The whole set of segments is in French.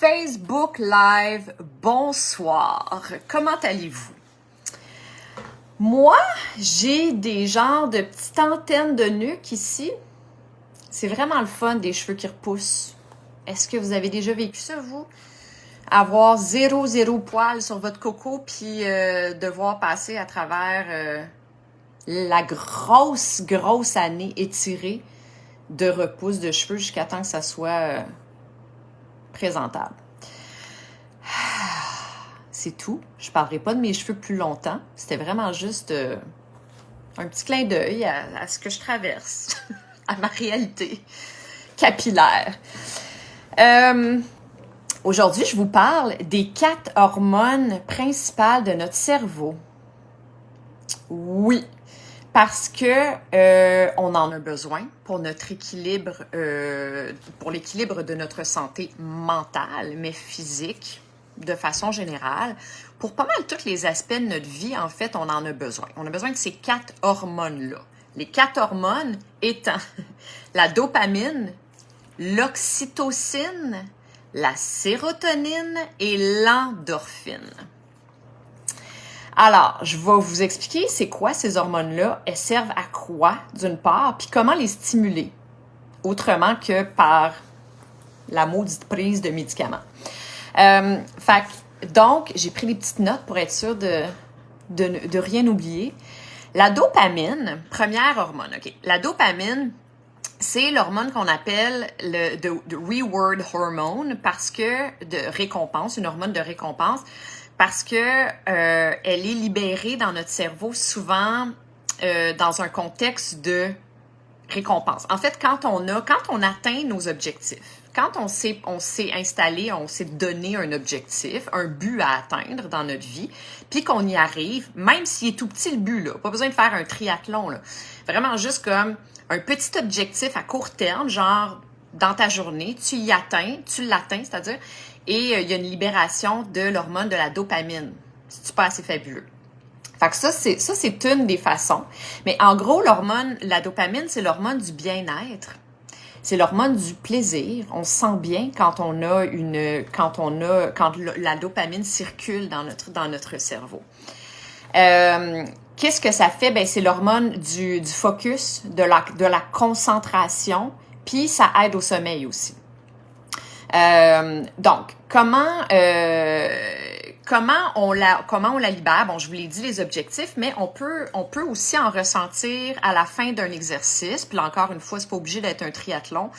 Facebook Live, bonsoir. Comment allez-vous? Moi, j'ai des genres de petites antennes de nuque ici. C'est vraiment le fun, des cheveux qui repoussent. Est-ce que vous avez déjà vécu ça, vous? Avoir zéro poil sur votre coco, puis devoir passer à travers la grosse année étirée de repousse de cheveux jusqu'à temps que ça soit présentable. C'est tout. Je ne parlerai pas de mes cheveux plus longtemps. C'était vraiment juste un petit clin d'œil à ce que je traverse, à ma réalité capillaire. Aujourd'hui, je vous parle des 4 hormones principales de notre cerveau. Oui, parce que on en a besoin pour notre équilibre, pour l'équilibre de notre santé mentale, mais physique, de façon générale. Pour pas mal tous les aspects de notre vie, en fait, on en a besoin. On a besoin de ces 4 hormones-là. Les 4 hormones étant la dopamine, l'oxytocine, la sérotonine et l'endorphine. Alors, je vais vous expliquer c'est quoi ces hormones-là, elles servent à quoi, d'une part, puis comment les stimuler, autrement que par la maudite prise de médicaments. Donc, j'ai pris des petites notes pour être sûre de rien oublier. La dopamine, première hormone, OK. La dopamine, c'est l'hormone qu'on appelle the reward hormone parce que de récompense, une hormone de récompense, parce que elle est libérée dans notre cerveau souvent dans un contexte de récompense. En fait, quand on atteint nos objectifs, quand on s'est installé, on s'est donné un objectif, un but à atteindre dans notre vie, puis qu'on y arrive, même s'il est tout petit le but, là, pas besoin de faire un triathlon, là, vraiment juste comme un petit objectif à court terme, genre dans ta journée, tu l'atteins, c'est-à-dire, et il y a une libération de l'hormone de la dopamine. C'est pas assez fabuleux. Fait que ça, c'est une des façons. Mais en gros, la dopamine, c'est l'hormone du bien-être. C'est l'hormone du plaisir. On se sent bien quand la dopamine circule dans notre cerveau. Qu'est-ce que ça fait? Ben, c'est l'hormone du focus, de la concentration, puis ça aide au sommeil aussi. Donc, comment on la libère? Bon, je vous l'ai dit, les objectifs, mais on peut aussi en ressentir à la fin d'un exercice. Puis là, encore une fois, c'est pas obligé d'être un triathlon.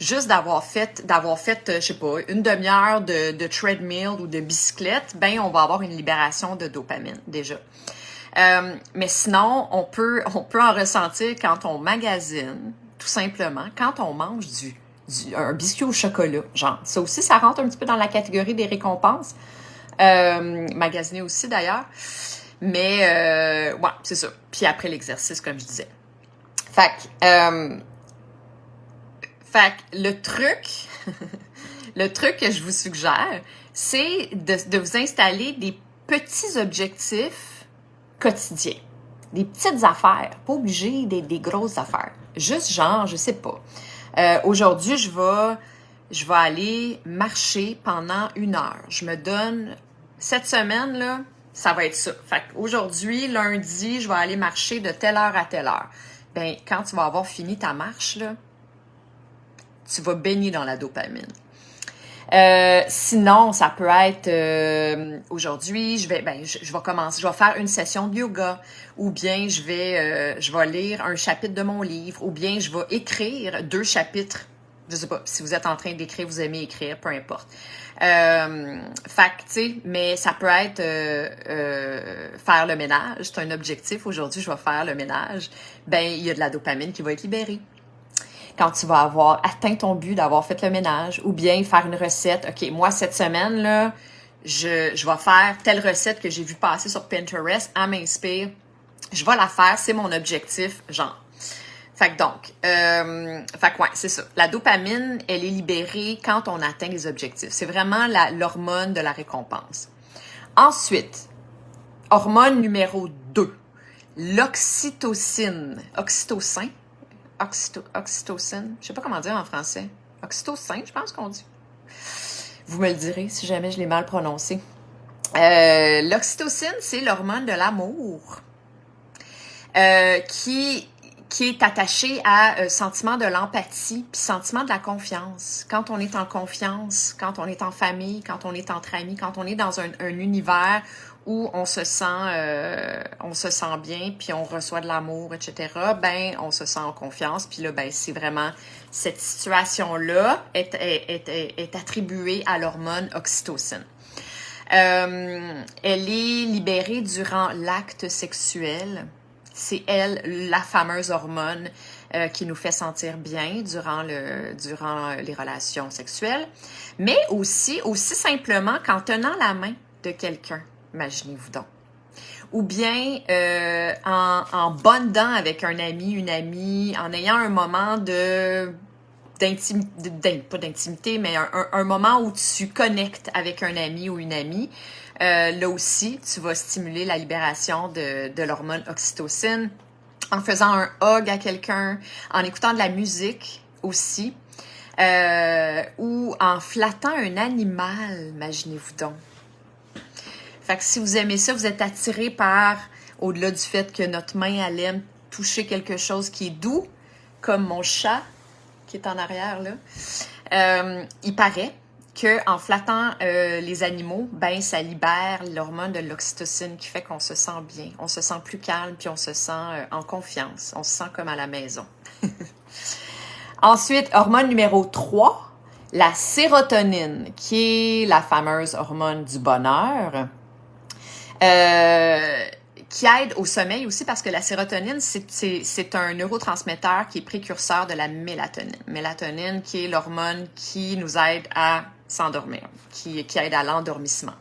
Juste d'avoir fait, je sais pas, une demi-heure de treadmill ou de bicyclette, ben, on va avoir une libération de dopamine, déjà. Mais sinon, on peut en ressentir quand on magasine, tout simplement, quand on mange un biscuit au chocolat, genre. Ça aussi, ça rentre un petit peu dans la catégorie des récompenses. Magasiner aussi, d'ailleurs. Mais, ouais, c'est ça. Puis après l'exercice, comme je disais. Fait que le truc que je vous suggère, c'est de vous installer des petits objectifs quotidiens. Des petites affaires. Pas obligé des grosses affaires. Juste genre, je sais pas. Aujourd'hui, je vais aller marcher pendant 1 heure. Je me donne, cette semaine, là, ça va être ça. Fait qu'aujourd'hui, lundi, je vais aller marcher de telle heure à telle heure. Ben, quand tu vas avoir fini ta marche, là, tu vas baigner dans la dopamine. Sinon, ça peut être aujourd'hui, je vais faire une session de yoga, ou bien je vais lire un chapitre de mon livre, ou bien je vais écrire 2 chapitres. Je sais pas, si vous êtes en train d'écrire, vous aimez écrire, peu importe. Fait que, tu sais, mais ça peut être faire le ménage. C'est un objectif. Aujourd'hui, je vais faire le ménage. Ben, il y a de la dopamine qui va être libérée. Quand tu vas avoir atteint ton but d'avoir fait le ménage, ou bien faire une recette. OK, moi, cette semaine, là, je vais faire telle recette que j'ai vue passer sur Pinterest, elle m'inspire. Je vais la faire, c'est mon objectif, genre. Fait que donc, ouais, c'est ça. La dopamine, elle est libérée quand on atteint les objectifs. C'est vraiment l'hormone de la récompense. Ensuite, hormone numéro 2, l'oxytocine. Oxytocine, je sais pas comment dire en français. Oxytocine, je pense qu'on dit. Vous me le direz si jamais je l'ai mal prononcé. L'oxytocine, c'est l'hormone de l'amour qui est attaché à sentiment de l'empathie puis sentiment de la confiance. Quand on est en confiance, quand on est en famille, quand on est entre amis, quand on est dans un univers où on se sent bien, puis on reçoit de l'amour, etc., ben, on se sent en confiance. Puis là, ben, c'est vraiment cette situation-là est attribuée à l'hormone oxytocine. Elle est libérée durant l'acte sexuel. C'est elle, la fameuse hormone qui nous fait sentir bien durant les relations sexuelles, mais aussi simplement qu'en tenant la main de quelqu'un, imaginez-vous donc, ou bien en bondant avec un ami, une amie, en ayant un moment pas d'intimité, mais un moment où tu connectes avec un ami ou une amie. Là aussi, tu vas stimuler la libération de l'hormone oxytocine en faisant un hug à quelqu'un, en écoutant de la musique aussi, ou en flattant un animal, imaginez-vous donc. Fait que si vous aimez ça, vous êtes attiré par, au-delà du fait que notre main, elle aime toucher quelque chose qui est doux, comme mon chat qui est en arrière là, il paraît qu'en flattant les animaux, ben ça libère l'hormone de l'oxytocine qui fait qu'on se sent bien, on se sent plus calme, puis on se sent en confiance, on se sent comme à la maison. Ensuite, hormone numéro 3, la sérotonine, qui est la fameuse hormone du bonheur, qui aide au sommeil aussi parce que la sérotonine, c'est un neurotransmetteur qui est précurseur de la mélatonine. Mélatonine qui est l'hormone qui nous aide à s'endormir, qui aide à l'endormissement.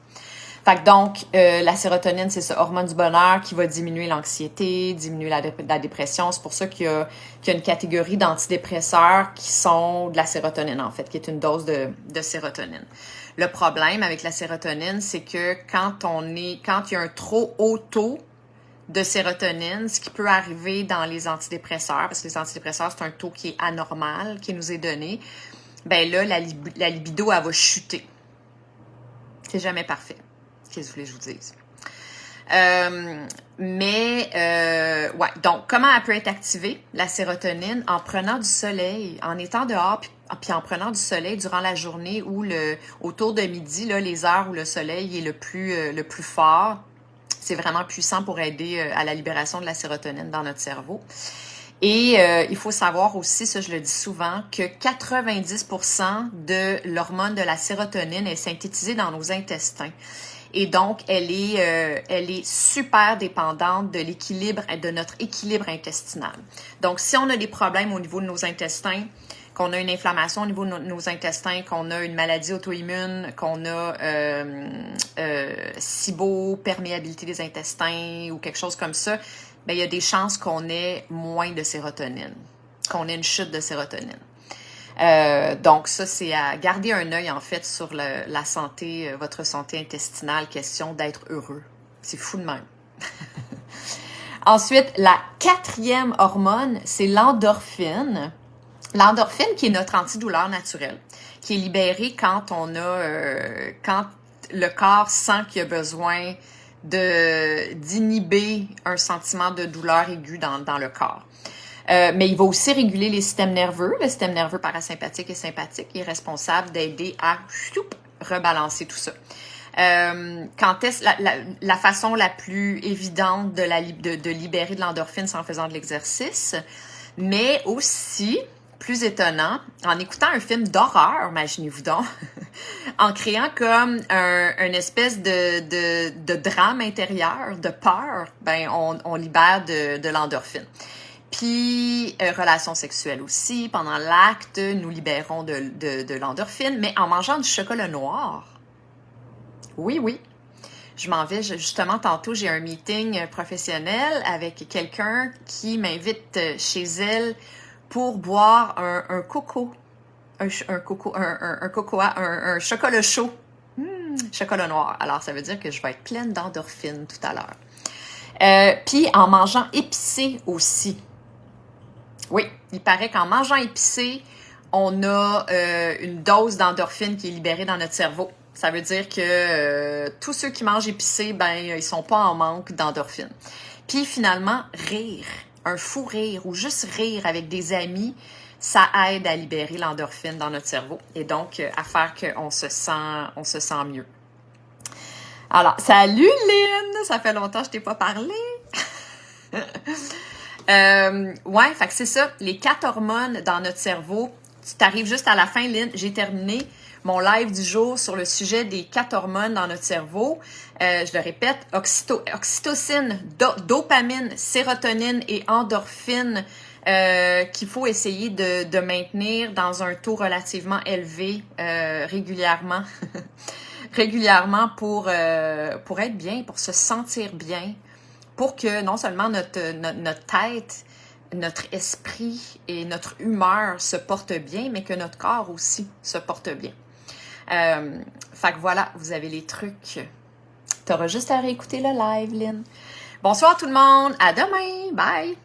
Fait que donc, la sérotonine, c'est ce hormone du bonheur qui va diminuer l'anxiété, diminuer la dépression. C'est pour ça qu'il y a une catégorie d'antidépresseurs qui sont de la sérotonine, en fait, qui est une dose de sérotonine. Le problème avec la sérotonine, c'est que quand il y a un trop haut taux de sérotonine, ce qui peut arriver dans les antidépresseurs, parce que les antidépresseurs, c'est un taux qui est anormal, qui nous est donné, ben là, la libido, elle va chuter. C'est jamais parfait. Qu'est-ce que vous voulez que je vous dise? Ouais. Donc, comment elle peut être activée, la sérotonine? En prenant du soleil, en étant dehors, puis en prenant du soleil durant la journée ou autour de midi, là, les heures où le soleil est le plus fort. C'est vraiment puissant pour aider à la libération de la sérotonine dans notre cerveau. Et il faut savoir aussi, ça je le dis souvent, que 90% de l'hormone de la sérotonine est synthétisée dans nos intestins. Et donc, elle est super dépendante de notre équilibre intestinal. Donc, si on a des problèmes au niveau de nos intestins, qu'on a une inflammation au niveau de nos intestins, qu'on a une maladie auto-immune, qu'on a SIBO, perméabilité des intestins ou quelque chose comme ça, bien, il y a des chances qu'on ait moins de sérotonine, qu'on ait une chute de sérotonine. Donc ça, c'est à garder un œil en fait sur la santé, votre santé intestinale, question d'être heureux. C'est fou de même. Ensuite, la 4e hormone, c'est l'endorphine. L'endorphine qui est notre antidouleur naturel, qui est libérée quand quand le corps sent qu'il a besoin d'inhiber un sentiment de douleur aiguë dans le corps. Mais il va aussi réguler les systèmes nerveux, le système nerveux parasympathique et sympathique, qui est responsable d'aider à rebalancer tout ça. Quand est-ce la façon la plus évidente de libérer de l'endorphine, c'est en faisant de l'exercice, mais aussi, plus étonnant, en écoutant un film d'horreur, imaginez-vous donc, en créant comme une espèce de drame intérieur, de peur, ben on libère de l'endorphine. Puis, relations sexuelles aussi, pendant l'acte, nous libérons de l'endorphine, mais en mangeant du chocolat noir. Oui, oui. Je m'en vais, justement, tantôt, j'ai un meeting professionnel avec quelqu'un qui m'invite chez elle pour boire un coco. Un chocolat chaud. Chocolat noir. Alors, ça veut dire que je vais être pleine d'endorphines tout à l'heure. Puis, en mangeant épicé aussi. Oui, il paraît qu'en mangeant épicé, on a une dose d'endorphine qui est libérée dans notre cerveau. Ça veut dire que tous ceux qui mangent épicé, ben, ils sont pas en manque d'endorphine. Puis finalement, rire, un fou rire ou juste rire avec des amis, ça aide à libérer l'endorphine dans notre cerveau et donc à faire qu'on se sent mieux. Alors, salut Lynn! Ça fait longtemps que je t'ai pas parlé. Ouais, fait que c'est ça, les 4 hormones dans notre cerveau. Tu t'arrives juste à la fin, Lynn. J'ai terminé mon live du jour sur le sujet des 4 hormones dans notre cerveau. Je le répète, oxytocine, dopamine, sérotonine et endorphine qu'il faut essayer de maintenir dans un taux relativement élevé régulièrement. régulièrement pour être bien, pour se sentir bien, pour que non seulement notre tête, notre esprit et notre humeur se portent bien, mais que notre corps aussi se porte bien. Fait que voilà, vous avez les trucs. T'auras juste à réécouter le live, Lynn. Bonsoir tout le monde, à demain, bye!